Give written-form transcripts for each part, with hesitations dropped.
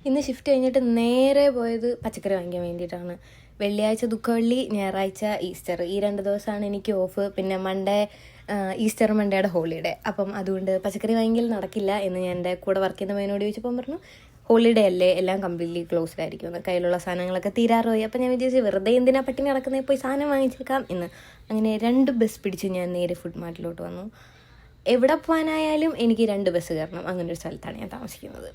ഇന്ന് ഷിഫ്റ്റ് കഴിഞ്ഞിട്ട് നേരെ പോയത് പച്ചക്കറി വാങ്ങിക്കാൻ വേണ്ടിയിട്ടാണ്. വെള്ളിയാഴ്ച ദുഃഖവെള്ളി, ഞായറാഴ്ച ഈസ്റ്റർ, ഈ 2 ദിവസമാണ് എനിക്ക് ഓഫ്. പിന്നെ മൺഡേ ഈസ്റ്റർ മൺഡേയുടെ ഹോളിഡേ. അപ്പം അതുകൊണ്ട് പച്ചക്കറി വാങ്ങിക്കൽ നടക്കില്ല എന്ന് ഞാൻ എൻ്റെ കൂടെ വർക്ക് ചെയ്യുന്ന പയ്യനോട് ചോദിച്ചപ്പം പറഞ്ഞു ഹോളിഡേ അല്ലേ, എല്ലാം കംപ്ലീറ്റ്ലി ക്ലോസ്ഡ് ആയിരിക്കും എന്ന്, കയ്യിലുള്ള സാധനങ്ങളൊക്കെ തീരാറായി. അപ്പം ഞാൻ വിചാരിച്ചു വെറുതെ എന്തിനാ പട്ടിണി നടക്കുന്നത്, പോയി സാധനം വാങ്ങിച്ചേക്കാം എന്ന്. അങ്ങനെ 2 ബസ് പിടിച്ച് ഞാൻ നേരെ ഫുഡ് മാർട്ടിലോട്ട് വന്നു. എവിടെ പോകാനായാലും എനിക്ക് 2 ബസ് കയറണം, അങ്ങനെ ഒരു സ്ഥലത്താണ് ഞാൻ താമസിക്കുന്നത്.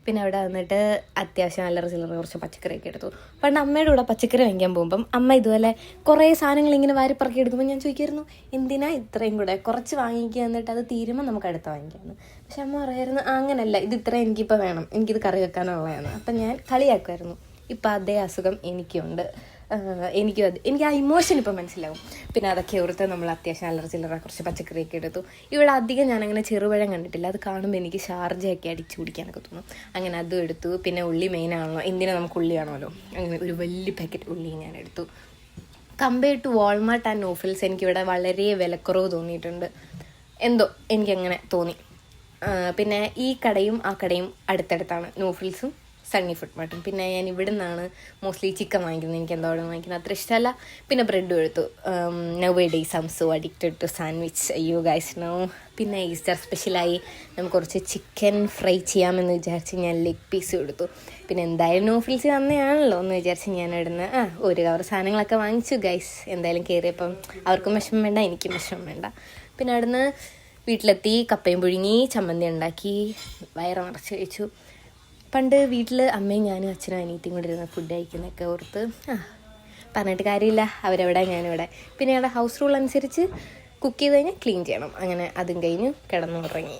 പിന്നെ അവിടെ വന്നിട്ട് അത്യാവശ്യം അല്ലറ ചില്ലറ കുറച്ച് പച്ചക്കറിയൊക്കെ എടുത്തു. പണ്ട് അമ്മയുടെ കൂടെ പച്ചക്കറി വാങ്ങിക്കാൻ പോകുമ്പം അമ്മ ഇതുപോലെ കുറേ സാധനങ്ങൾ ഇങ്ങനെ വാരിപ്പറക്കി എടുക്കുമ്പോൾ ഞാൻ ചോദിക്കുമായിരുന്നു എന്തിനാ ഇത്രയും കൂടെ, കുറച്ച് വാങ്ങിക്കുക എന്നിട്ട് അത് തീരുമ്പോൾ നമുക്ക് അടുത്ത് വാങ്ങിക്കാമെന്ന്. പക്ഷെ അമ്മ പറയായിരുന്നു അങ്ങനല്ല, ഇത് ഇത്രയും എനിക്കിപ്പോൾ വേണം, എനിക്കിത് കറി വെക്കാനുള്ളതാണ്. അപ്പം ഞാൻ കളിയാക്കുമായിരുന്നു. ഇപ്പം അതേ അസുഖം എനിക്കുണ്ട്. എനിക്ക് ആ ഇമോഷൻ ഇപ്പം മനസ്സിലാവും. പിന്നെ അതൊക്കെ ഓർത്ത് നമ്മൾ അത്യാവശ്യം അല്ലറ ചില്ലറ കുറച്ച് പച്ചക്കറിയൊക്കെ എടുത്തു. ഇവിടെ അധികം ഞാനങ്ങനെ ചെറുപഴം കണ്ടിട്ടില്ല, അത് കാണുമ്പോൾ എനിക്ക് ഷാർജയൊക്കെ അടിച്ചു കുടിക്കാനൊക്കെ തോന്നും. അങ്ങനെ അതും എടുത്തു. പിന്നെ ഉള്ളി മെയിനാണല്ലോ, എന്തിനാ നമുക്ക് ഉള്ളി ആണല്ലോ, അങ്ങനെ ഒരു വലിയ പാക്കറ്റ് ഉള്ളി ഞാൻ എടുത്തു. കമ്പയർ ടു വാൾമാർട്ട് ആൻഡ് നോഫിൽസ് എനിക്കിവിടെ വളരെ വിലക്കുറവ് തോന്നിയിട്ടുണ്ട്, എന്തോ എനിക്കങ്ങനെ തോന്നി. പിന്നെ ഈ കടയും ആ കടയും അടുത്തടുത്താണ്, നോഫിൽസും സണ്ണി ഫുഡ് മാർട്ടും. പിന്നെ ഞാൻ ഇവിടെ നിന്നാണ് മോസ്റ്റ്ലി ചിക്കൻ വാങ്ങിക്കുന്നത്, എനിക്ക് എന്താ അവിടെ വാങ്ങിക്കുന്നത് അത്ര ഇഷ്ടമല്ല. പിന്നെ ബ്രെഡും എടുത്തു. Nowadays I am so addicted to sandwich, you guys know. പിന്നെ ഈസ്റ്റർ സ്പെഷ്യലായി നമുക്ക് കുറച്ച് ചിക്കൻ ഫ്രൈ ചെയ്യാമെന്ന് വിചാരിച്ച് ഞാൻ ലെഗ് പീസും എടുത്തു. പിന്നെ എന്തായാലും നോഫിൽസ് തന്നെയാണല്ലോ എന്ന് വിചാരിച്ച് ഞാൻ ഇടുന്ന ഒരു കവർ സാധനങ്ങളൊക്കെ വാങ്ങിച്ചു ഗൈസ്. എന്തായാലും കയറിയപ്പം അവർക്കും വിഷമം വേണ്ട, എനിക്കും വിഷമം വേണ്ട. പിന്നെ അവിടുന്ന് വീട്ടിലെത്തി കപ്പയും പുഴുങ്ങി ചമ്മന്തി ഉണ്ടാക്കി വയറ് നിറച്ച് കഴിച്ചു. പണ്ട് വീട്ടിൽ അമ്മയും ഞാനും അച്ഛനും അനിയത്തിയും കൂടെ ഇരുന്ന് ഫുഡ് കഴിക്കുന്നതൊക്കെ ഓർത്ത് പറഞ്ഞിട്ട് കാര്യമില്ല, അവരെവിടെ ഞാനിവിടെ. പിന്നെ ഞങ്ങളുടെ ഹൗസ് റൂൾ അനുസരിച്ച് കുക്ക് ചെയ്ത് കഴിഞ്ഞാൽ ക്ലീൻ ചെയ്യണം. അങ്ങനെ അതും കഴിഞ്ഞ് കിടന്നുറങ്ങി.